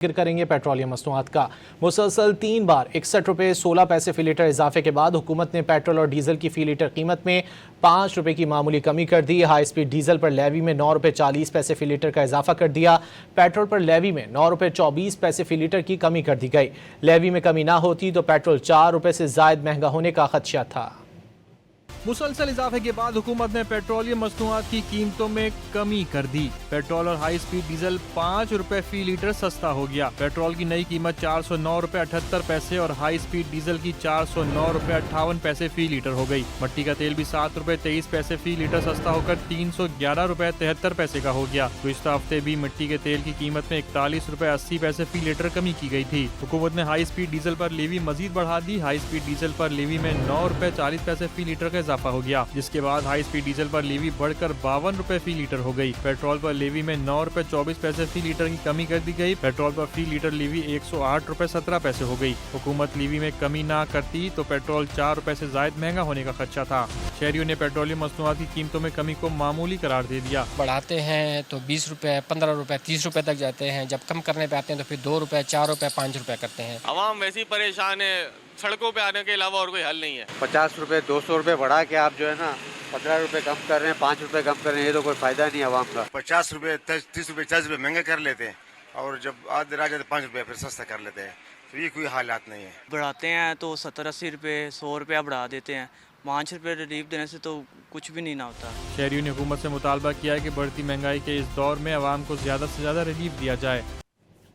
जिक्र करेंगे पेट्रोलियम मसनूआत का। मुसलसल 3 बार 61 रुपये 16 पैसे फी लीटर इजाफे के बाद हुकूमत ने पेट्रोल और डीजल की फी लीटर कीमत में 5 रुपये की मामूली कमी कर दी। हाई स्पीड डीजल पर लेवी में 9 रुपये 40 पैसे फी लीटर का इजाफा कर दिया। पेट्रोल पर लेवी में 9 रुपये 24 पैसे फी लीटर की कमी कर दी गई। लेवी में कमी ना होती तो पेट्रोल 4 रुपये से जायद महंगा होने का खदशा था। मुसलसल इजाफे के बाद हुकूमत ने पेट्रोलियम मसनूआत की कीमतों में कमी कर दी। पेट्रोल और हाई स्पीड डीजल 5 रुपए फी लीटर सस्ता हो गया। पेट्रोल की नई कीमत 409 रुपए 78 पैसे और हाई स्पीड डीजल की 409 रुपए 58 पैसे फी लीटर हो गई। मट्टी का तेल भी 7 रुपए 23 पैसे फी लीटर सस्ता होकर 311 रुपए 73 पैसे का हो गया। गुज़िश्ता हफ्ते भी मिट्टी के तेल की कीमत में 41 रुपए 80 पैसे फी लीटर कमी की गई थी। हुकूमत ने हाई स्पीड डीजल पर लेवी मजीद बढ़ा दी। हाई स्पीड डीजल पर लेवी में 9 रुपए 40 पैसे फी लीटर का इजाफा हो गया, जिसके बाद हाई स्पीड डीजल पर लेवी बढ़कर 52 रुपए फी लीटर हो गई। पेट्रोल पर लेवी में 9 रुपए 24 पैसे फी लीटर की कमी कर दी गई। पेट्रोल पर फी लीटर लेवी 108 रुपए 17 पैसे हो गई। हुकूमत लेवी में कमी ना करती तो पेट्रोल 4 रुपए से जायद महंगा होने का खदशा था। शहरियों ने पेट्रोलियम मसनूआत की कीमतों में कमी को मामूली करार दे दिया। बढ़ाते हैं तो 20 रुपए 15 रुपए 30 रुपए तक जाते हैं, जब कम करने पे आते हैं तो फिर 2 रुपए 4 रुपए 5 रुपए करते हैं। आवाम वैसी परेशान है, सड़कों पे आने के अलावा और कोई हल नहीं है। 50 रुपए 200 रुपए बढ़ा के आप जो है ना 15 रुपए कम कर रहे हैं, 5 रुपए कम कर रहे हैं, ये तो कोई फायदा नहीं आवाम का। 50 रुपए 30 रुपए 40 रुपए महंगे कर लेते हैं और जब आधे रात जाते 5 रुपए फिर सस्ता कर लेते हैं, तो ये कोई हालात नहीं है। बढ़ाते हैं तो 70-80 रुपए 100 रुपया बढ़ा देते हैं। 5 रुपए रिलीफ देने से तो कुछ भी नहीं ना होता। शहरियों ने हुकूमत से मुतालबा किया है कि बढ़ती महंगाई के इस दौर में आवाम को ज्यादा से ज्यादा रिलीफ दिया जाए।